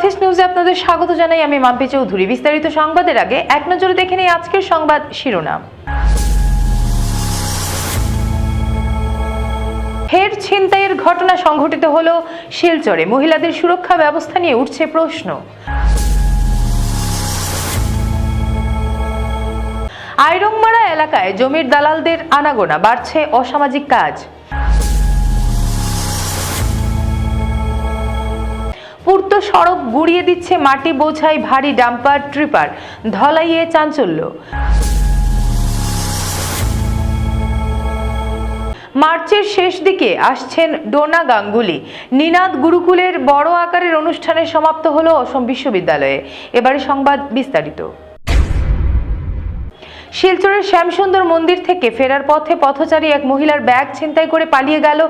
East নিউজে আপনাদের স্বাগত জানাই। আমি মাম্পি চৌধুরী। বিস্তারিত সংবাদের আগে এক নজরে দেখে নেই আজকের সংবাদ শিরোনাম। ফের ছিনতাইয়ের ঘটনা সংঘটিত হলো শিলচরে। মহিলাদের সুরক্ষা ব্যবস্থা নিয়ে উঠছে প্রশ্ন। আইরংমারা এলাকায় জমির দালালদের আনাগোনা, বাড়ছে অসামাজিক কাজ। পূর্ত সড়ক গুড়িয়ে দিচ্ছে মাটি বোঝাই ভারী ডাম্পার ট্রিপার, ধলাইয়ে চাঞ্চল্য। মার্চের শেষ দিকে আসছেন ডোনা গাঙ্গুলি। নিনাদ গুরুকুলের বড় আকারের অনুষ্ঠানে সমাপ্ত হলো অসম বিশ্ববিদ্যালয়ে। এবারে সংবাদ বিস্তারিত। শিলচরের শ্যামসুন্দর মন্দির থেকে ফেরার পথে পথচারী এক মহিলার ব্যাগ ছিনতাই করে পালিয়ে গেল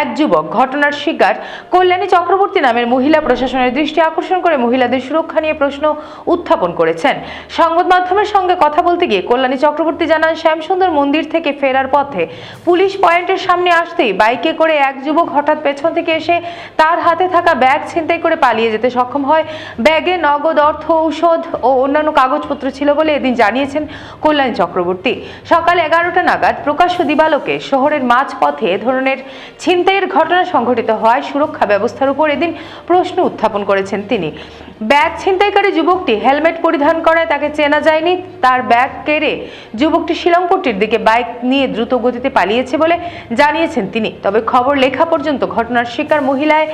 এক যুবক। ঘটনার শিকার কল্যাণী চক্রবর্তী নামের মহিলা প্রশাসনের দৃষ্টি আকর্ষণ করে মহিলাদের সুরক্ষা নিয়ে প্রশ্ন উত্থাপন করেছেন। সংবাদ মাধ্যমের সঙ্গে কথা বলতে গিয়ে কল্যাণী চক্রবর্তী জানান, শ্যামসুন্দর মন্দির থেকে ফেরার পথে পুলিশ পয়েন্টের সামনে আসতেই বাইকে করে এক যুবক হঠাৎ পেছন থেকে এসে তার হাতে থাকা ব্যাগ ছিনতাই করে পালিয়ে যেতে সক্ষম হয়। ব্যাগে নগদ অর্থ, ঔষধ ও অন্যান্য কাগজপত্র ছিল বলে এদিন জানিয়েছেন কল্যাণী চক্রবর্তী। সকাল 11টা নাগাদ প্রকাশ্য দিবালোকে শহরের মাঝপথে এ ধরনের ছিনতাইয়ের ঘটনা সংঘটিত হওয়ায় সুরক্ষা ব্যবস্থার উপর এদিন প্রশ্ন উত্থাপন করেছেন তিনি। ব্যাগ ছিনতাইকারী যুবকটি হেলমেট পরিধান করায় তাকে চেনা যায়নি। তার ব্যাগ কেড়ে যুবকটি শিলংপট্টির দিকে বাইক নিয়ে দ্রুত গতিতে পালিয়েছে বলে জানিয়েছেন তিনি। তবে খবর লেখা পর্যন্ত ঘটনার শিকার মহিলায়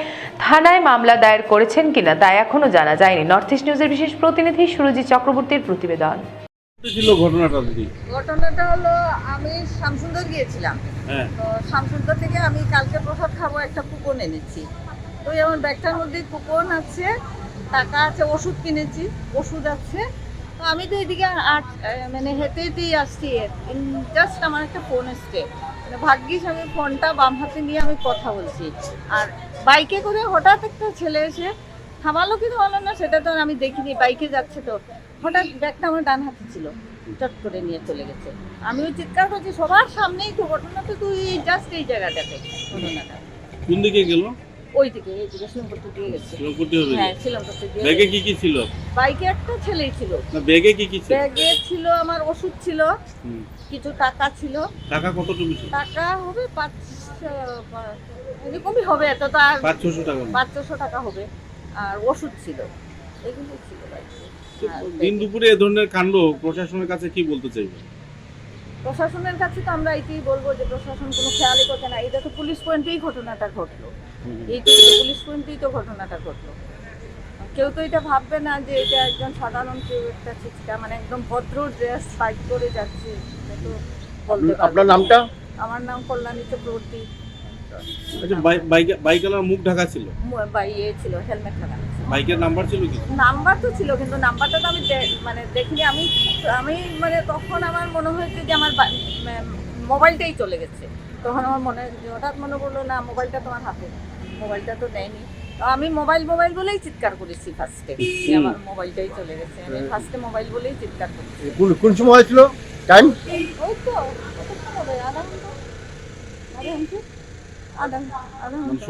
থানায় মামলা দায়ের করেছেন কিনা তা এখনো জানা যায়নি। নর্থ ইস্ট নিউজের বিশেষ প্রতিনিধি সুরজিৎ চক্রবর্তীর প্রতিবেদন। ঘটনাটা হলো, আমি শ্যামসুন্দর গিয়েছিলাম। তো শ্যামসুন্দর থেকে আমি কালকে প্রসাদ খাবো একটা কুপন এনেছি। তো আমার ব্যাগটার মধ্যে কুপন আছে, টাকা আছে, ওষুধ কিনেছি, ওষুধ আছে। তো আমি তো এদিকে মানে হেঁটে হেঁটেই আসছি। জাস্ট আমার একটা ফোন এসছে, মানে ভাগ্যিস আমি ফোনটা বাম হাতে নিয়ে আমি কথা বলছি। আর বাইকে করে হঠাৎ একটা ছেলে এসে থামালো কি থামালো না সেটা তো আমি দেখিনি, বাইকে যাচ্ছে। তো হঠাৎ ব্যাগটা আমার ডান হাতে ছিল, চট করে নিয়ে চলে গেছে। আমি ওই চিৎকার করছি সবার সামনেই। তো ঘটনাটা তুই জাস্ট এই জায়গাটাতে ঘটনাটা। কোন দিকে গেল? ওই দিকে, এই দিকে শিলংপট্টি দিয়ে গেছে। হ্যাঁ, শিলংপট্টি দিয়ে। ব্যাগে কি কি ছিল? বাইকে একটা ছেলেই ছিল। না, ব্যাগে কি কি ছিল? ব্যাগে ছিল আমার ওষুধ ছিল, কিছু টাকা ছিল। টাকা কতটুকু ছিল? টাকা হবে 500 এরকমই হবে, এত তো আর 500 টাকা। 500 টাকা হবে। আর ওষুধ ছিল, এগুলো ছিল বাইকে। দিন দুপুরে এ ধরনের কাণ্ড প্রশাসনের কাছে কি বলতে চাইবে? প্রশাসনের কাছে তো আমরা এটাই বলবো যে প্রশাসন কোনো খেয়ালই করছে না। এটা তো পুলিশ পয়েন্টেই ঘটনাটা ঘটলো, এইটাই তো পুলিশ পয়েন্টেই তো ঘটনাটা ঘটলো। কেউ তো এটা ভাববে না যে এটা একজন সাধারণ কেউ একটা ছিচকা, মানে একদম ভদ্র ড্রেস বাইক করে যাচ্ছে। এটা তো বলতে পারবো। আপনার নামটা? আমার নাম কল্যাণী চক্রবর্তী। আচ্ছা, বাইকের মুখ ঢাকা ছিল? ছিল, হেলমেট থাকা। বাইকের নাম্বার ছিল কি? নাম্বার তো ছিল, কিন্তু নাম্বারটা তো আমি মানে দেখিনি। আমি মানে তখন আমার মনে হয়েছে যে আমার মোবাইলটাই চলে গেছে। তখন আমার হঠাৎ মনে পড়লো, না মোবাইলটা তোমার হাতে, মোবাইলটা তো নেয়নি। তো আমি মোবাইল বলেই চিৎকার করেছি ফার্স্টে, আমার মোবাইলটাই চলে গেছে। আমি ফার্স্টে মোবাইল বলেই চিৎকার করেছি। কোন সময় হয়েছিল টাইম? ওই তো কতক্ষণ হবে, আধা ঘন্টা।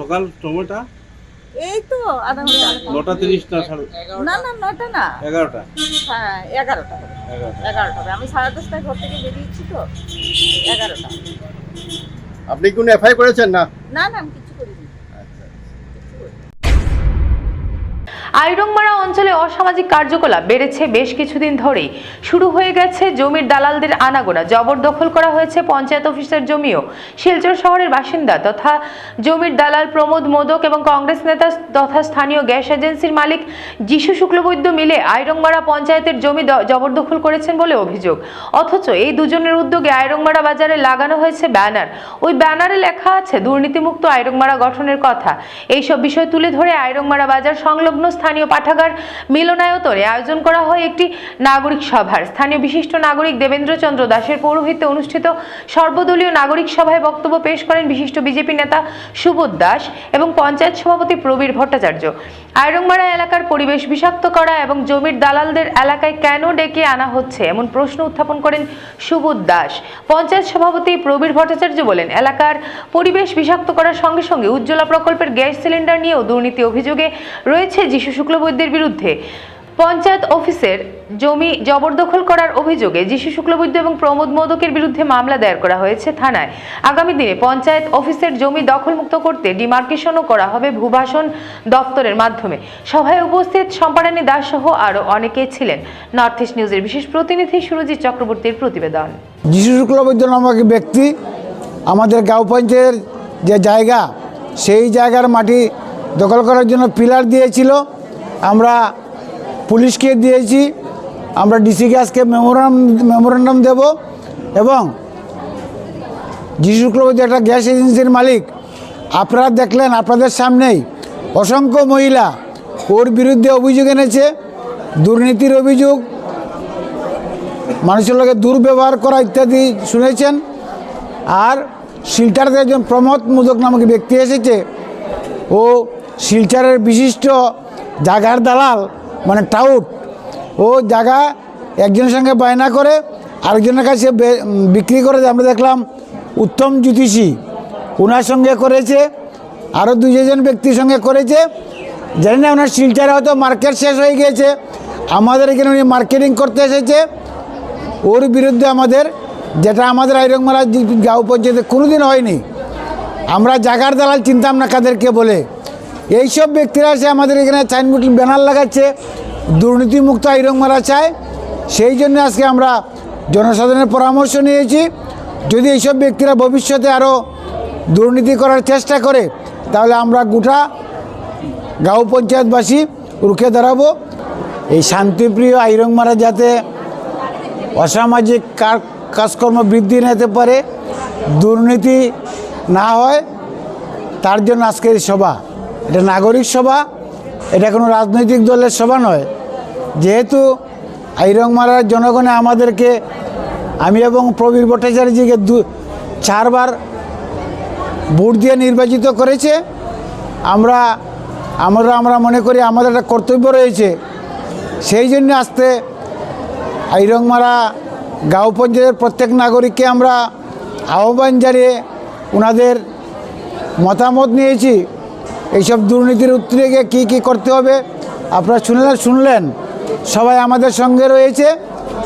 সকাল সময়টা এই তো আধা ঘন্টা। 9:30 না? না 9টা না, 11টা। হ্যাঁ 11টা হবে। 11টা হবে। আমি 10:30টায় ঘর থেকে বেরিয়েছি, তো 11টা। আপনি কোনো এফআই করেছেন? না না আমি কিছু করিনি। আইরংমারা অঞ্চলে অসামাজিক কার্যকলাপ বেড়েছে বেশ কিছুদিন ধরেই। শুরু হয়ে গেছে জমির দালালদের আনাগোনা। জবরদখল করা হয়েছে পঞ্চায়েত অফিসের জমিও। শিলচর শহরের বাসিন্দা তথা জমির দালাল প্রমোদ মোদক এবং কংগ্রেস নেতা তথা স্থানীয় গ্যাস এজেন্সির মালিক যিশু শুক্লবৈদ্য মিলে আইরংমারা পঞ্চায়েতের জমি জবরদখল করেছেন বলে অভিযোগ। অথচ এই দুজনের উদ্যোগে আইরংমারা বাজারে লাগানো হয়েছে ব্যানার। ওই ব্যানারে লেখা আছে দুর্নীতিমুক্ত আইরংমারা গঠনের কথা। এইসব বিষয় তুলে ধরে আইরংমারা বাজার সংলগ্ন স্থানীয় পাঠাগার মিলনায়তনে আয়োজন করা হয় একটি নাগরিক সভার। স্থানীয় বিশিষ্ট নাগরিক দেবেন্দ্র চন্দ্র দাসের পৌরোহিত্যে অনুষ্ঠিত সর্বদলীয় নাগরিক সভায় বক্তব্য পেশ করেন বিশিষ্ট বিজেপি নেতা সুবোধ দাস এবং পঞ্চায়েত সভাপতি প্রবীর ভট্টাচার্য। আইরংমারা এলাকার পরিবেশ বিষাক্ত করা এবং জমির দালালদের এলাকায় কেন ডেকে আনা হচ্ছে এমন প্রশ্ন উত্থাপন করেন সুবোধ দাস। পঞ্চায়েত সভাপতি প্রবীর ভট্টাচার্য বলেন, এলাকার পরিবেশ বিষাক্ত করার সঙ্গে সঙ্গে উজ্জ্বলা প্রকল্পের গ্যাস সিলিন্ডার নিয়েও দুর্নীতি অভিযোগে রয়েছে যিশু শুক্লবৈদ্যের বিরুদ্ধে পঞ্চায়েত অফিসের জমি জবরদখল করার অভিযোগে যিশু শুক্লবৈদ্য এবং প্রমোদ মোদকের বিরুদ্ধে মামলা দায়ের করা হয়েছে থানায়। আগামী দিনে পঞ্চায়েত অফিসের জমি দখলমুক্ত করতে ডিমার্কেশনও করা হবে ভূভাষণ দপ্তরের মাধ্যমে। সভায় উপস্থিত সম্পারানী দাস সহ আরও অনেকে ছিলেন। নর্থ ইস্ট নিউজের বিশেষ প্রতিনিধি সুরজিৎ চক্রবর্তীর প্রতিবেদন। যিশু শুক্লবৈদ্য নামক ব্যক্তি আমাদের গাঁও পঞ্চায়েতের যে জায়গা, সেই জায়গার মাটি দখল করার জন্য পিলার দিয়েছিল। আমরা পুলিশকে দিয়েছি, আমরা ডিসি গ্যাসকে মেমোরেন্ডাম দেব এবং যিশু শুক্লবৈদ্য একটা গ্যাস এজেন্সির মালিক। আপনারা দেখলেন আপনাদের সামনেই অসংখ্য মহিলা ওর বিরুদ্ধে অভিযোগ এনেছে, দুর্নীতির অভিযোগ, মানুষের লোকে দুর্ব্যবহার করা ইত্যাদি শুনেছেন। আর শিলচরের একজন প্রমোদ মোদক নামক ব্যক্তি এসেছে, ও শিলচরের বিশিষ্ট জায়গার দালাল মানে টাউট। ও জায়গা একজনের সঙ্গে বায়না করে আরেকজনের কাছে বিক্রি করে। আমরা দেখলাম উত্তম জ্যোতিষী ওনার সঙ্গে করেছে, আরও দুজন ব্যক্তির সঙ্গে করেছে। জানি না ওনার শিলচরে হয়তো মার্কেট শেষ হয়ে গিয়েছে, আমাদের এখানে উনি মার্কেটিং করতে এসেছে। ওর বিরুদ্ধে আমাদের, যেটা আমাদের আইরংমারা গাঁও পঞ্চায়েতে কোনোদিন হয়নি, আমরা জায়গার দালাল চিনতাম না কাদেরকে বলে। এইসব ব্যক্তিরা এসে আমাদের এখানে সাইনবোর্ড ব্যানার লাগাচ্ছে, দুর্নীতিমুক্ত আইরংমারা চায়। সেই জন্য আজকে আমরা জনসাধারণের পরামর্শ নিয়েছি, যদি এইসব ব্যক্তিরা ভবিষ্যতে আরও দুর্নীতি করার চেষ্টা করে তাহলে আমরা গোটা গাঁও পঞ্চায়েতবাসী রুখে দাঁড়াবো। এই শান্তিপ্রিয় আইরংমারা যাতে অসামাজিক কাজকর্ম বৃদ্ধি নিতে পারে, দুর্নীতি না হয়, তার জন্য আজকের এই সভা। এটা নাগরিক সভা, এটা কোনো রাজনৈতিক দলের সভা নয়। যেহেতু আইরংমারার জনগণে আমাদেরকে, আমি এবং প্রবীর ভট্টাচার্যকে 4বার ভোট দিয়ে নির্বাচিত করেছে, আমরা মনে করি আমাদের একটা কর্তব্য রয়েছে। সেই জন্য আজকে আইরংমারা গাঁও পঞ্চায়েতের প্রত্যেক নাগরিককে আমরা আহ্বান জানিয়ে ওনাদের মতামত নিয়েছি। এইসব দুর্নীতির উত্তরে গিয়ে কী করতে হবে আপনারা শুনলেন। সবাই আমাদের সঙ্গে রয়েছে।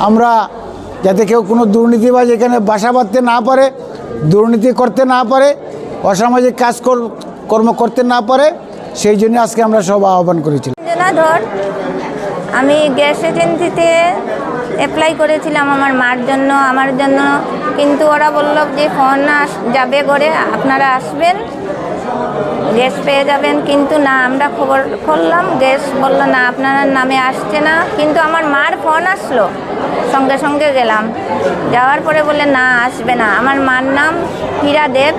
আমরা যাতে কেউ কোনো দুর্নীতিবাজ এখানে বাসা বাঁধতে না পারে, দুর্নীতি করতে না পারে, অসামাজিক কর্ম করতে না পারে, সেই জন্য আজকে আমরা সব আহ্বান করেছিলাম। আমি গ্যাস এজেন্সিতে অ্যাপ্লাই করেছিলাম আমার মার জন্য, আমার জন্য, কিন্তু ওরা বলল যে ফোন যাবে করে, আপনারা আসবেন, গ্যাস পেয়ে যাবেন। কিন্তু না, আমরা খবর করলাম, গ্যাস বললো না আপনার নামে আসছে না। কিন্তু আমার মার ফোন আসলো, সঙ্গে সঙ্গে গেলাম, যাওয়ার পরে বলে না আসবে না। আমার মার নাম হীরা দেব,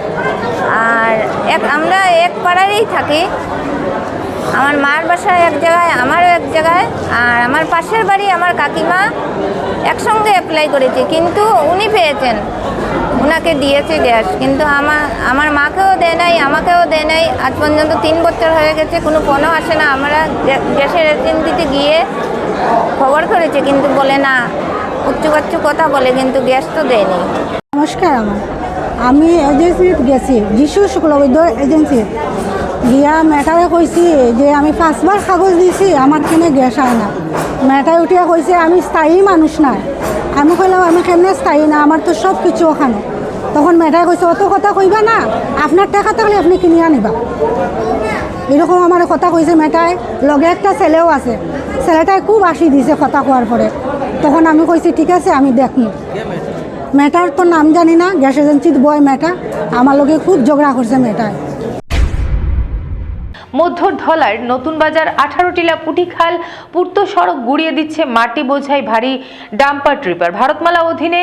আর আমরা এক পাড়ারই থাকি। আমার মার বাসা এক জায়গায়, আমারও এক জায়গায়, আর আমার পাশের বাড়ি আমার কাকিমা একসঙ্গে অ্যাপ্লাই করেছে, কিন্তু উনি পেয়েছেন, ওনাকে দিয়েছে গ্যাস, কিন্তু আমার মাকেও দেয় নাই, আমাকেও দেয় নাই। আজ পর্যন্ত 3 বছর হয়ে গেছে, কোনো ফোনও আসে না। আমরা গ্যাসের এজেন্সিতে গিয়ে খবর করেছে, কিন্তু বলে না, উচ্চু কথা বলে, কিন্তু গ্যাস তো দেয়নি। নমস্কার, আমি এজেন্সিত গেছি, যিশু শুক্লবৈদ্য এজেন্সি গিয়া মেটারে কইছি যে আমি 5বার কাগজ দিয়েছি, আমার কিনে গ্যাস আয় না। মেটায় উঠিয়া কইছে আমি স্থায়ী মানুষ না। আমি কইলাম আমি কেমনে স্থায়ী না, আমার তো সব কিছু ওখানে। তখন মেটায় কইছে অত কথা কইবা না, আপনার টাকা থাকলে আপনি কিনিয়া নিবা। এরকম আমার কথা কইছে মেটায়। লগে একটা ছেলেও আছে, ছেলেটাই খুব হাসি দিছে কথা কোয়ার পরে। তখন আমি কইছি ঠিক আছে আমি দেখি। মেটার তো নাম জানি না, গ্যাস এজেন্সির বয় মেটা, আমার লগে খুব ঝগড়া করছে মেটায়। মধ্য ধলাইয়ের নতুন বাজার 18 টিলা পুটিখাল পূর্ত সড়ক গুড়িয়ে দিচ্ছে মাটি বোঝাই ভারী ডাম্পার ট্রিপার। ভারতমালা অধীনে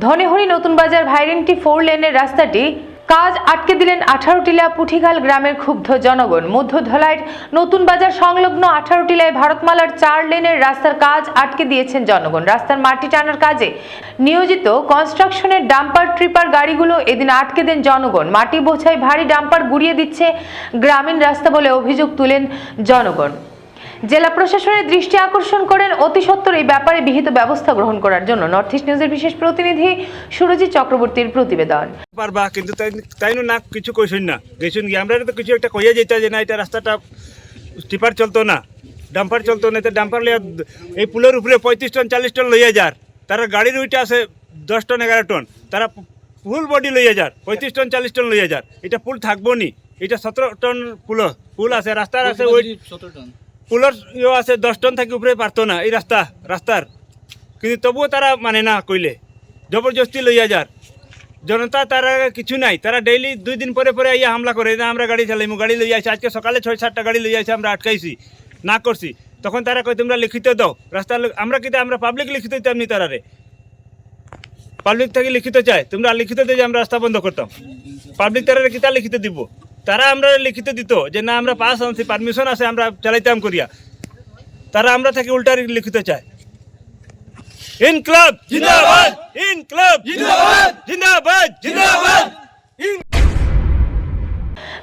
ধনেহরি নতুন বাজার ভাইরেন্টি 4 লেনের রাস্তাটি কাজ আটকে দিলেন 18 টিলা পুঠিখাল গ্রামের ক্ষুব্ধ জনগণ। মধ্য ধলাইয়ের নতুন বাজার সংলগ্ন 18 টিলায় ভারতমালার 4 লেনের রাস্তার কাজ আটকে দিয়েছেন জনগণ। রাস্তার মাটি টানার কাজে নিয়োজিত কনস্ট্রাকশনের ডাম্পার ট্রিপার গাড়িগুলো এদিন আটকে দেন জনগণ। মাটি বোঝাই ভারী ডাম্পার গুড়িয়ে দিচ্ছে গ্রামীণ রাস্তা বলে অভিযোগ তুলেন জনগণ। জেলা প্রশাসনের দৃষ্টি আকর্ষণ করেন অতি সত্বর এই ব্যাপারে বিহিত ব্যবস্থা গ্রহণ করার জন্য। নর্থ ইস্ট নিউজের বিশেষ প্রতিনিধি সুরজিৎ চক্রবর্তীর প্রতিবেদন। পারবা কিন্তু তাই না কিছু কইছেন না, গেছেন কি আমরা তো কিছু একটা কইয়া যেটা যে না এটা রাস্তাটা টিপার চলতো না, ডাম্পার চলতো না, তো ডাম্পার লইয়া এই পুলের উপরে 35 টন 40 টন লইয়া যার, তারা গাড়ির উইটা আছে 10 টন 11 টন, তারা ফুল বডি লইয়া যার 35 টন 40 টন লইয়া যার। এটা পুল থাকবো নি, এটা 17 টন পুল আছে, রাস্তার আছে ওই পুলের ইয়ে আছে 10 টন থাকি উপরে পারতো না এই রাস্তার, কিন্তু তবুও তারা মানে না কইলে জবরদস্তি লইয়া যার। জনতা তারা কিছু নাই, তারা ডেইলি 2 দিন পরে পরে আইয়া হামলা করে না আমরা গাড়ি চালাইমু, গাড়ি লইয়া আসি। আজকে সকালে 6-7টা গাড়ি লইয়া আসি, আমরা আটকাইছি না করছি, তখন তারা কই তোমরা লিখিত দাও রাস্তার। আমরা কিন্তু আমরা পাবলিক লিখিত দিতাম নি, তারারে পাবলিক থেকে লিখিত চাই, তোমরা লিখিত দিয়ে যে আমরা রাস্তা বন্ধ করতাম, পাবলিক তারারে কিতা লিখিত দিব? তারা আমরা লিখিত দিত যে না আমরা পাস আনছি, পারমিশন আছে, আমরা চালাইতাম করিয়া, তারা আমরা থেকে উল্টা লিখিত চায়। ইনকলাব জিন্দাবাদ, ইনকলাব জিন্দাবাদ, জিন্দাবাদ জিন্দাবাদ।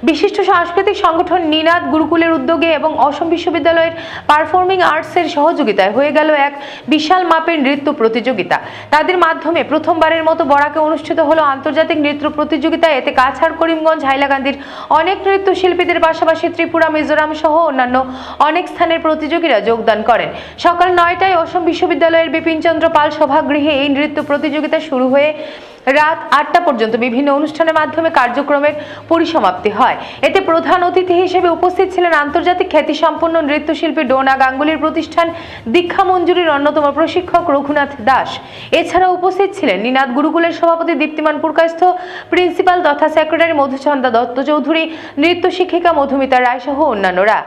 বিশিষ্ট সাংস্কৃতিক সংগঠন নিনাদ গুরুকুলের উদ্যোগে এবং অসম বিশ্ববিদ্যালয়ের পারফর্মিং আর্টসের সহযোগিতায় হয়ে গেল এক বিশাল মাপের নৃত্য প্রতিযোগিতা। তাদের মাধ্যমে প্রথমবারের মতো বরাকে অনুষ্ঠিত হলো আন্তর্জাতিক নৃত্য প্রতিযোগিতা। এতে কাছাড়, করিমগঞ্জ, হাইলাকান্দির অনেক নৃত্যশিল্পীদের পাশাপাশি ত্রিপুরা, মিজোরাম সহ অন্যান্য অনেক স্থানের প্রতিযোগীরা যোগদান করেন। সকাল 9টায় অসম বিশ্ববিদ্যালয়ের বিপিনচন্দ্র পাল সভাগৃহে এই নৃত্য প্রতিযোগিতা শুরু হয়ে রাত 8টা পর্যন্ত বিভিন্ন অনুষ্ঠানের মাধ্যমে কার্যক্রমের পরিসমাপ্তি হয়। এতে প্রধান অতিথি হিসেবে উপস্থিত ছিলেন আন্তর্জাতিক খ্যাতিসম্পন্ন নৃত্যশিল্পী ডোনা গাঙ্গুলির প্রতিষ্ঠান দীক্ষা মঞ্জুরির অন্যতম প্রশিক্ষক রঘুনাথ দাস। এছাড়া উপস্থিত ছিলেন নিনাদ গুরুকুলের সভাপতি দীপ্তিমান পুরকায়স্থ, প্রিন্সিপাল তথা সেক্রেটারি মধুচন্দ্রা দত্ত চৌধুরী, নৃত্য শিক্ষিকা মধুমিতা রায় সহ অন্যান্যরা।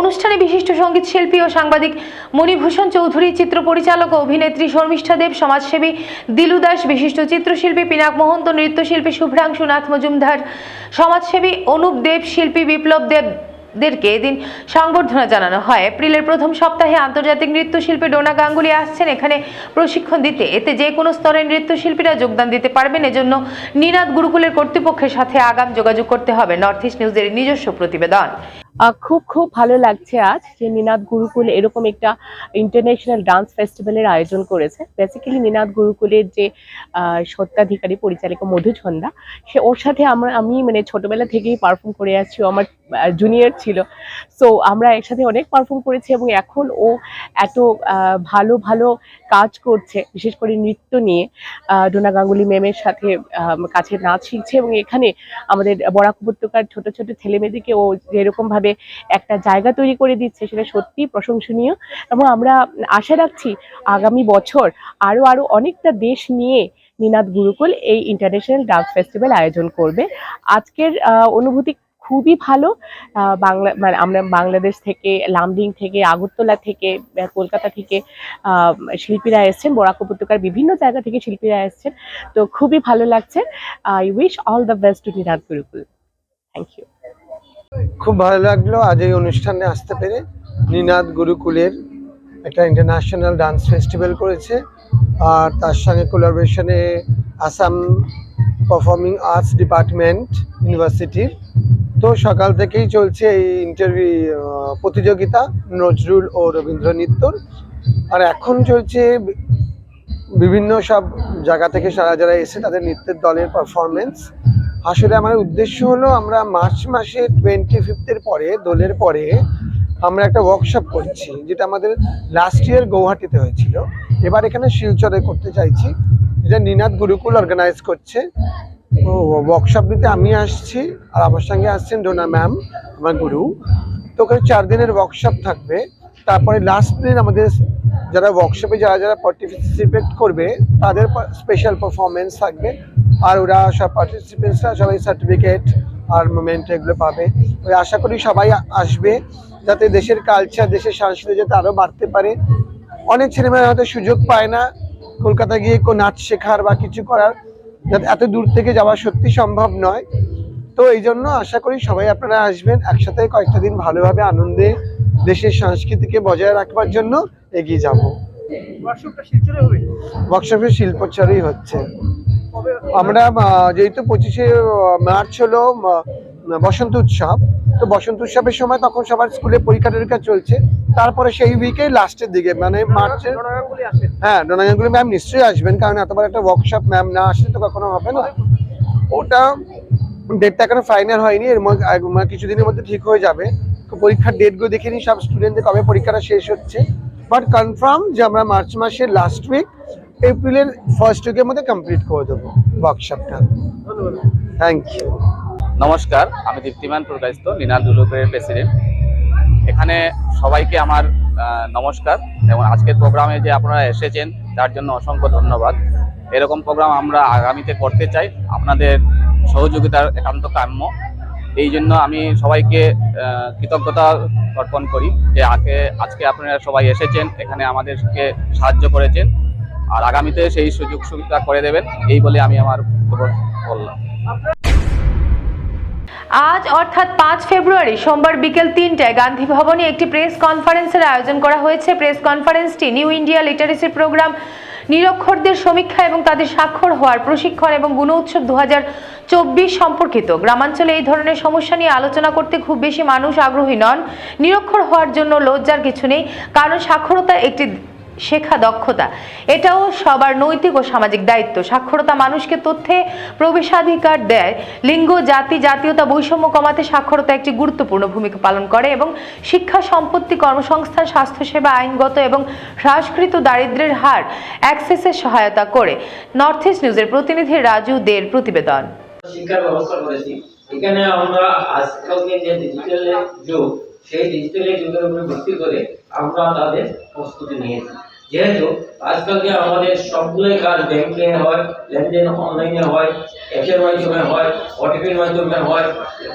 অনুষ্ঠানে বিশিষ্ট সঙ্গীত শিল্পী ও সাংবাদিক মণিভূষণ চৌধুরী, চিত্র পরিচালক ও অভিনেত্রী শর্মিষ্ঠা দেব, সমাজসেবী দিলু দাস, বিশিষ্ট চিত্রশিল্পী পিনাক মহন্ত, নৃত্যশিল্পী শুভ্রাংশু নাথ মজুমদার, সমাজসেবী অনুপ দেব, শিল্পী বিপ্লব দেবদেরকে এদিন সংবর্ধনা জানানো হয়। এপ্রিলের প্রথম সপ্তাহে আন্তর্জাতিক নৃত্যশিল্পী ডোনা গাঙ্গুলি আসছেন এখানে প্রশিক্ষণ দিতে। এতে যে কোনো স্তরের নৃত্যশিল্পীরা যোগদান দিতে পারবেন। এজন্য নিনাদ গুরুকুলের কর্তৃপক্ষের সাথে আগাম যোগাযোগ করতে হবে। নর্থ ইস্ট নিউজের নিজস্ব প্রতিবেদন। খুব ভালো লাগছে আজ যে নিনাদ গুরুকুল এরকম একটা ইন্টারন্যাশনাল ডান্স ফেস্টিভ্যালের আয়োজন করেছে। বেসিক্যালি নিনাদ গুরুকুলের যে সত্ত্বাধিকারী পরিচালিকা মধুচন্দ্রা, ওর সাথে আমি মানে ছোটবেলা থেকেই পারফর্ম করে আসছি, ও আমার জুনিয়র ছিল। সো আমরা একসাথে অনেক পারফর্ম করেছি এবং এখন ও এত ভালো ভালো কাজ করছে, বিশেষ করে নৃত্য নিয়ে। ডোনা গাঙ্গুলি ম্যামের সাথে কাছে নাচ শিখছে এবং এখানে আমাদের বরাক উপত্যকার ছোট ছোট ছেলেমেয়েদেরকে ও যেরকম ভাবে একটা জায়গা তৈরি করে দিচ্ছে, সেটা সত্যি প্রশংসনীয়। এবং আমরা আশা রাখছি আগামী বছর আরো অনেকটা দেশ নিয়ে নিনাদ গুরুকুল এই ইন্টারন্যাশনাল ডান্স ফেস্টিভ্যাল আয়োজন করবে। আজকের অনুভূতি খুবই ভালো। আমরা বাংলাদেশ থেকে, লামডিং থেকে, আগরতলা থেকে, কলকাতা থেকে শিল্পীরা এসছেন, বরাক উপত্যকার বিভিন্ন জায়গা থেকে শিল্পীরা এসছেন। তো খুবই ভালো লাগছে। I wish all the best to Ninad Gurukul. Thank you. খুব ভালো লাগলো আজ এই অনুষ্ঠানে আসতে পেরে। নিনাদ গুরুকুলের একটা ইন্টারন্যাশনাল ডান্স ফেস্টিভ্যাল করেছে, আর তার সঙ্গে কোলাবোরেশনে আসাম পারফর্মিং আর্টস ডিপার্টমেন্ট ইউনিভার্সিটির। তো সকাল থেকেই চলছে এই প্রতিযোগিতা নজরুল ও রবীন্দ্র নৃত্যর, আর এখন চলছে বিভিন্ন সব জায়গা থেকে যারা এসে তাদের নৃত্যের দলের পারফরমেন্স। আসলে আমার উদ্দেশ্য হলো আমরা মার্চ মাসে 25 পরে দোলের পরে আমরা একটা ওয়ার্কশপ করছি, যেটা আমাদের লাস্ট ইয়ার গৌহাটিতে হয়েছিল। এবার এখানে শিলচরে করতে চাইছি, যেটা নিনাদ গুরুকুল অর্গানাইজ করছে। তো ওয়ার্কশপ নিতে আমি আসছি, আর আমার সঙ্গে আসছেন ডোনা ম্যাম, আমার গুরু। তো ওখানে 4 দিনের ওয়ার্কশপ থাকবে। তারপরে লাস্ট দিন আমাদের যারা ওয়ার্কশপে যারা পার্টিসিপেট করবে তাদের স্পেশাল পারফরমেন্স থাকবে, আর ওরা সব পার্টিসিপেন্টসরা সবাই সার্টিফিকেট আর মোমেন্ট এগুলো পাবে। ওই আশা করি সবাই আসবে, যাতে দেশের কালচার, দেশের সংস্কৃতি যাতে আরও বাড়তে পারে। অনেক ছেলেমেয়েরা হয়তো সুযোগ পায় না কলকাতা গিয়ে নাচ শেখার বা কিছু করার, যাতে এত দূর থেকে যাওয়া সত্যি সম্ভব নয়। তো এই জন্য আশা করি সবাই আপনারা আসবেন, একসাথে কয়েকটা দিন ভালোভাবে আনন্দে দেশের সংস্কৃতিকে বজায় রাখবার জন্য এগিয়ে যাব। ওয়ার্কশপে শিল্পচরেই হচ্ছে। আমরা যেহেতু 25শে মার্চ হলো বসন্ত উৎসব, তো বসন্ত উৎসবের সময় তখন সবার স্কুলে পরীক্ষা টরীক্ষা চলছে। তারপরে সেই উইকে লাস্টের দিকে মানে মার্চের, হ্যাঁ ডোনা গাঙ্গুলি ম্যাম নিশ্চয়ই আসবেন, কারণ এতবার একটা ওয়ার্কশপ ম্যাম না আসলে তো কখনো হবে না। ওটা ডেটটা এখনো ফাইনাল হয়নি, এর মধ্যে কিছুদিনের মধ্যে ঠিক হয়ে যাবে। খুব পরীক্ষার ডেটগুলো দেখে নিই সব স্টুডেন্টদের কবে পরীক্ষাটা শেষ হচ্ছে, বাট কনফার্ম যে আমরা মার্চ মাসের লাস্ট উইক এপ্রিলের ফার্স্ট উইকের মধ্যে কমপ্লিট করে দেবো ওয়ার্কশপটা। Thank you. নমস্কার, আমি দীপ্তিমান প্রকাশিত নিনাদ গুরুকুলের প্রেসিডেন্ট। এখানে সবাইকে আমার নমস্কার এবং আজকের প্রোগ্রামে যে আপনারা এসেছেন তার জন্য অসংখ্য ধন্যবাদ। এরকম প্রোগ্রাম আমরা আগামীতে করতে চাই, আপনাদের সহযোগিতার একান্ত কাম্য। এই জন্য আমি সবাইকে কৃতজ্ঞতা অর্পণ করি যে আজকে আপনারা সবাই এসেছেন, এখানে আমাদেরকে সাহায্য করেছেন, আর আগামীতে সেই সুযোগ সুবিধা করে দেবেন, এই বলে আমি আমার বললাম। আজ অর্থাৎ 5 ফেব্রুয়ারি সোমবার বিকেল 3টায় গান্ধী ভবনে একটি প্রেস কনফারেন্সের আয়োজন করা হয়েছে। প্রেস কনফারেন্সটি নিউ ইন্ডিয়া লিটারেসি প্রোগ্রাম, নিরক্ষরদের সমীক্ষা এবং তাদের স্বাক্ষর হওয়ার প্রশিক্ষণ এবং গুণ উৎসব 2024 সম্পর্কিত। গ্রামাঞ্চলে এই ধরনের সমস্যা নিয়ে আলোচনা করতে খুব বেশি মানুষ আগ্রহী নন। নিরক্ষর হওয়ার জন্য লজ্জার কিছু নেই, কারণ সাক্ষরতা একটি শেখা দক্ষতা, এটাও সবার নৈতিক ও সামাজিক দায়িত্ব। সাক্ষরতা মানুষকে তথ্যে প্রবেশাধিকার দেয়। লিঙ্গ, জাতি, জাতীয়তা বৈষম্য কমাতে সাক্ষরতা একটি গুরুত্বপূর্ণ ভূমিকা পালন করে এবং শিক্ষা, সম্পত্তি, কর্মসংস্থান, স্বাস্থ্যসেবা, আইনগত এবং হ্রাসকৃত দারিদ্র্যের হার অ্যাক্সেসে সহায়তা করে। নর্থ ইস্ট নিউজের প্রতিনিধি রাজু দের প্রতিবেদন। শিক্ষার ব্যবস্থা করেছি, এখানে আমরা আজকালকে যে ডিজিটাল যুগ, সেই ডিজিটাল যুগের উপর ভিত্তি করে আমরা তাদের প্রস্তুতি নিয়েছি। যেহেতু আজকালকে আমাদের সবগুলোই কাজ ব্যাংকে হয়, লেনদেন অনলাইনে হয়, অ্যাপের মাধ্যমে হয়, ওটিপির মাধ্যমে হয়,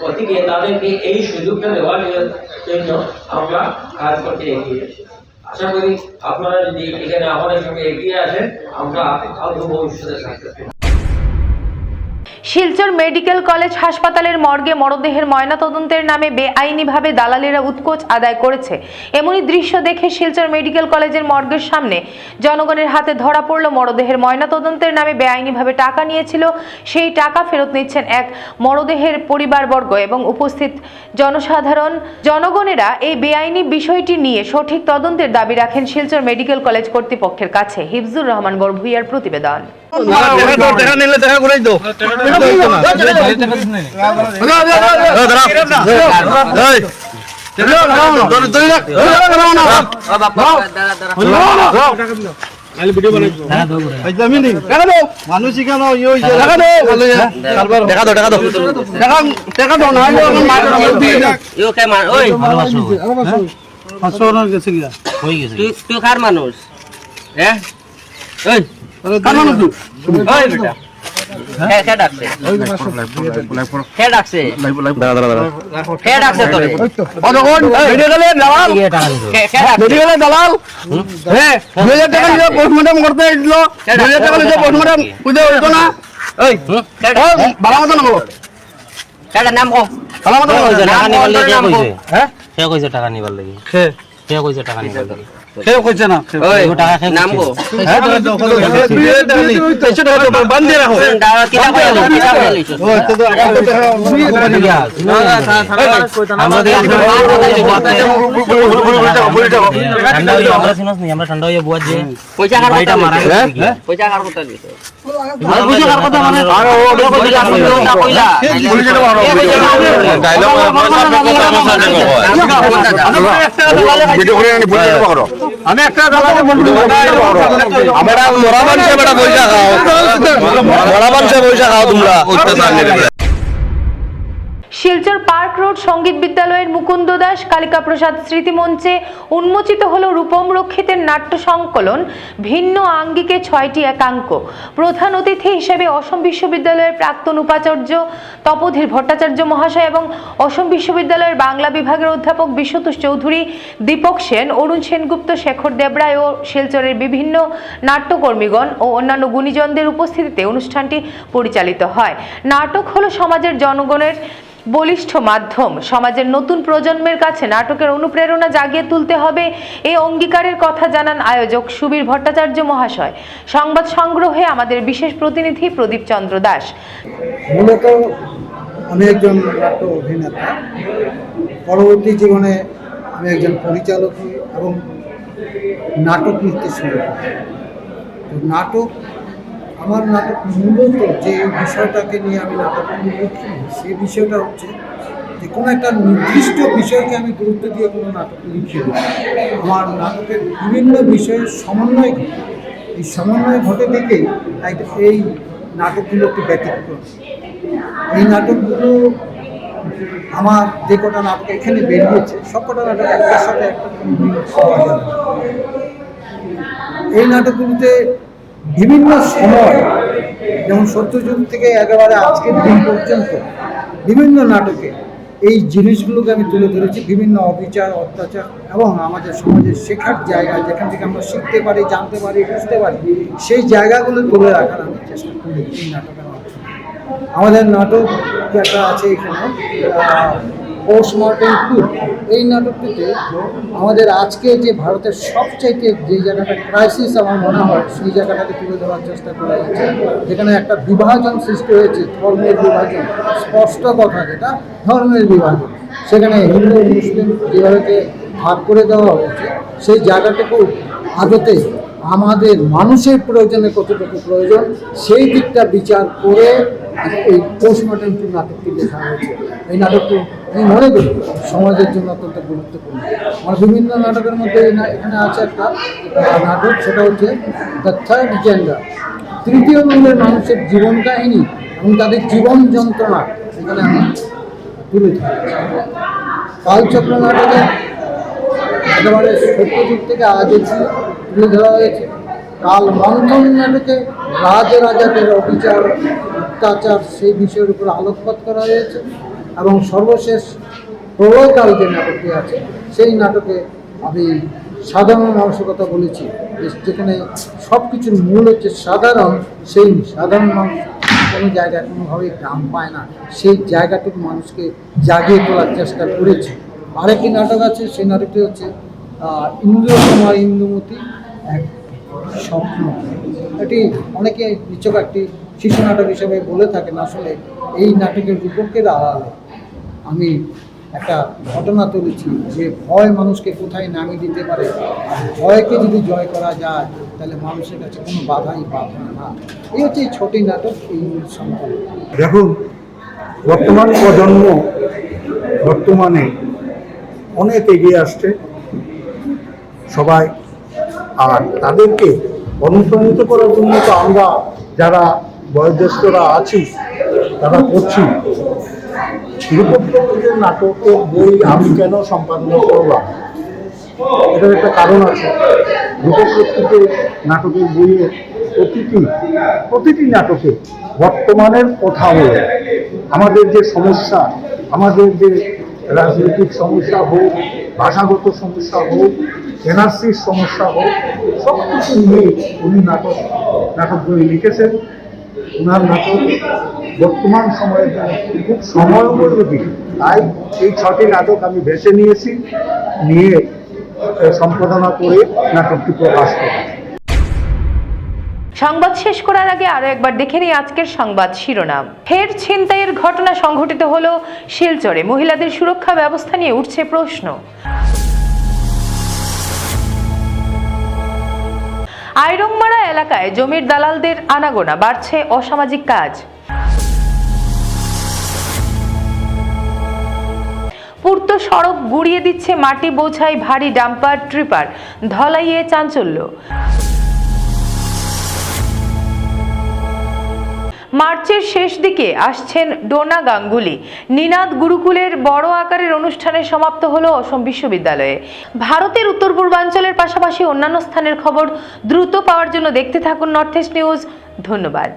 গতিকে তাদেরকে এই সুযোগটা দেওয়ার জন্য আমরা কাজ করতে এগিয়ে এসেছি। আশা করি আপনারা যদি এখানে আমাদের সঙ্গে এগিয়ে আসেন, আমরা আদৌ ভবিষ্যতে সাকসেস পাবো। শিলচর মেডিকেল কলেজ হাসপাতালের মর্গে মরদেহের ময়নাতদন্তের নামে বেআইনিভাবে দালালেরা উৎকোচ আদায় করেছে। এমনই দৃশ্য দেখে শিলচর মেডিকেল কলেজের মর্গের সামনে জনগণের হাতে ধরা পড়ল মরদেহের ময়নাতদন্তের নামে বেআইনিভাবে টাকা নিয়েছিল। সেই টাকা ফেরত নিচ্ছেন এক মরদেহের পরিবারবর্গ এবং উপস্থিত জনগণেরা এই বেআইনি বিষয়টি নিয়ে সঠিক তদন্তের দাবি রাখেন শিলচর মেডিকেল কলেজ কর্তৃপক্ষের কাছে। হিফজুর রহমান বড়ভূইয়ার প্রতিবেদন। মানুষ পোস্টমর্টম করতে এসেছিল, 2000 টাকা নিয়ে পোস্টমর্টম খুঁজে হইতো না। ভালো মতো নেবো নাম কম, ভালো মতো টাকা নিবার লাগে, টাকা নিবার লাগে কেউ কইছে না, নাম গো বান্ধে রাখো। আমরা ঠান্ডা হয়ে বুয়া যে পয়সা কার কথা দিছে, পয়সা কার কথা মানে আমি একটা শিলচর পার্ক রোড সঙ্গীত বিদ্যালয়ের মুকুন্দ দাস কালিকা প্রসাদ স্মৃতি মঞ্চে উন্মোচিত হলো রূপম রক্ষিতের নাট্য সংকলন ভিন্ন আঙ্গিকে 6টি একাঙ্ক। প্রধান অতিথি হিসেবে অসম বিশ্ববিদ্যালয়ের প্রাক্তন উপাচার্য তপোধীর ভট্টাচার্য মহাশয় এবং অসম বিশ্ববিদ্যালয়ের বাংলা বিভাগের অধ্যাপক বিশ্বতোষ চৌধুরী, দীপক সেন, অরুণ সেনগুপ্ত, শেখর দেবরায় ও শিলচরের বিভিন্ন নাট্যকর্মীগণ ও অন্যান্য গুণীজনদের উপস্থিতিতে অনুষ্ঠানটি পরিচালিত হয়। নাটক হলো সমাজের জনগণের বলিষ্ঠ মাধ্যম। সমাজের নতুন প্রজন্মের কাছে নাটকের অনুপ্রেরণা জাগিয়ে তুলতে হবে, এই অঙ্গীকারের কথা জানান আয়োজক সুবীর ভট্টাচার্য মহাশয়। সংবাদ সংগ্রহে আমাদের বিশেষ প্রতিনিধি প্রদীপ চন্দ্র দাস। মূলত আমি একজন নাট্য অভিনেতা, পরবর্তী জীবনে আমি একজন পরিচালক এবং নাটক লিখতে শুরু করি। নাটক আমার নাটক মূলত যে বিষয়টাকে নিয়ে আমি নাটক লিখি সেই বিষয়টা হচ্ছে যে কোনো একটা নির্দিষ্ট বিষয়কে আমি গুরুত্ব দিয়ে কোনো নাটক লিখি না। আমার নাটকের বিভিন্ন বিষয়ের সমন্বয় ঘটে। এই সমন্বয় ঘটে দেখেই এই নাটকগুলো একটু ব্যতিক্রম। এই নাটকগুলো আমার যে কটা নাটক এখানে বেরিয়েছে সব কটা নাটক একটার সাথে একটা মিল পাওয়া যাবে না। এই নাটকগুলোতে বিভিন্ন সময়, যেমন সত্যযুগ থেকে একেবারে আজকের দিন পর্যন্ত বিভিন্ন নাটকে এই জিনিসগুলোকে আমি তুলে ধরেছি। বিভিন্ন অবিচার, অত্যাচার এবং আমাদের সমাজের শেখার জায়গা, যেখান থেকে আমরা শিখতে পারি, জানতে পারি, বুঝতে পারি, সেই জায়গাগুলো তুলে রাখার আমি চেষ্টা করি এই নাটকের মাধ্যমে। আমাদের নাটক একটা আছে এখানে পোস্টমর্টেম টু। এই নাটকটিতে আমাদের আজকে যে ভারতের সবচাইতে যে জায়গাটা ক্রাইসিস আমার মনে হয় সেই জায়গাটাকে তুলে ধরার চেষ্টা করা হয়েছে, যেখানে একটা বিভাজন সৃষ্টি হয়েছে, ধর্মের বিভাজন, স্পষ্ট কথা যেটা ধর্মের বিভাজন। সেখানে হিন্দু মুসলিম যেভাবে ভাগ করে দেওয়া হয়েছে সেই জায়গাটুকু আদতে আমাদের মানুষের প্রয়োজনে কতটুকু প্রয়োজন সেই দিকটা বিচার করে এই পোস্টমর্টেম টু নাটকটি লেখা হয়েছে। এই নাটকটি আমি মনে করি সমাজের জন্য অত্যন্ত গুরুত্বপূর্ণ। আমার বিভিন্ন নাটকের মধ্যে এখানে আছে একটা নাটক, সেটা হচ্ছে দ্য থার্ড জেন্ডার, তৃতীয় লিঙ্গের মানুষের জীবন কাহিনী এবং তাদের জীবন যন্ত্রণা এখানে আমি তুলে ধরেছি। কালচক্র নাটকে একেবারে সত্যযুগ থেকে আজ অবধি তুলে ধরা হয়েছে। কাল মন্থন নাটকে রাজাদের অবিচার, অত্যাচার সেই বিষয়ের উপর আলোকপাত করা হয়েছে। এবং সর্বশেষ প্রলয়কাল যে নাটকটি আছে সেই নাটকে আমি সাধারণ মানুষের কথা বলেছি, যেখানে সব কিছুর মূল হচ্ছে সাধারণ। সেই সাধারণ মানুষ কোনো জায়গায় কোনোভাবেই দাম পায় না, সেই জায়গাটুকু মানুষকে জাগিয়ে তোলার চেষ্টা করেছি। আরেকটি নাটক আছে, সেই নাটকটি হচ্ছে ইন্দ্র কুমার ইন্দুমতি এক স্বপ্ন। এটি অনেকে নিচক একটি শিশু নাটক হিসেবে বলে থাকেন। আসলে এই নাটকের রূপকের আড়ালে আমি একটা ঘটনা তুলেছি যে ভয় মানুষকে কোথায় নামিয়ে দিতে পারে, আর ভয়কে যদি জয় করা যায় তাহলে মানুষের কাছে কোনো বাধাই বাধা না। এই হচ্ছে এই ছোটি নাটক, এই সম্পর্কে। দেখুন, বর্তমান প্রজন্ম বর্তমানে অনেক এগিয়ে আসছে সবাই, আর তাদেরকে অনুপ্রাণিত করার জন্য তো আমরা যারা বয়োজ্যেষ্ঠরা আছি তারা করছি। রূপকদের নাটকের বই আমি কেন সম্পাদনা করলাম, এটার একটা কারণ আছে। রূপকৃতিতে নাটকের বইয়ে প্রতিটি নাটকে বর্তমানের কথা বলে আমাদের যে সমস্যা, আমাদের যে রাজনৈতিক সমস্যা হোক, ভাষাগত সমস্যা হোক, এনআরসির সমস্যা হোক, সব কিছু নিয়ে উনি নাটকগুলি লিখেছেন। ওনার নাটক বর্তমান সময়ের জন্য খুব সময় উপযোগী। তাই এই 6টি নাটক আমি বেছে নিয়েছি, নিয়ে সম্পাদনা করে নাটকটি প্রকাশ করি। সংবাদ শেষ করার আগে আরো একবার দেখে নিই আজকের সংবাদ শিরোনাম। ফের ছিনতাইয়ের ঘটনা সংঘটিত হলো শিলচরে, মহিলাদের সুরক্ষা ব্যবস্থা নিয়ে উঠছে প্রশ্ন। আইরংমারা এলাকায় জমির দালালদের আনাগোনা, বাড়ছে অসামাজিক কাজ। পূর্ত সড়ক গুড়িয়ে দিচ্ছে মাটি বোঝাই ভারী ডাম্পার ট্রিপার, ধলাইয়ে চাঞ্চল্য। মার্চের শেষ দিকে আসছেন ডোনা গাঙ্গুলি। নিনাদ গুরুকুলের বড় আকারের অনুষ্ঠানে সমাপ্ত হলো অসম বিশ্ববিদ্যালয়ে। ভারতের উত্তর পূর্বাঞ্চলের পাশাপাশি অন্যান্য স্থানের খবর দ্রুত পাওয়ার জন্য দেখতে থাকুন নর্থ ইস্ট নিউজ। ধন্যবাদ।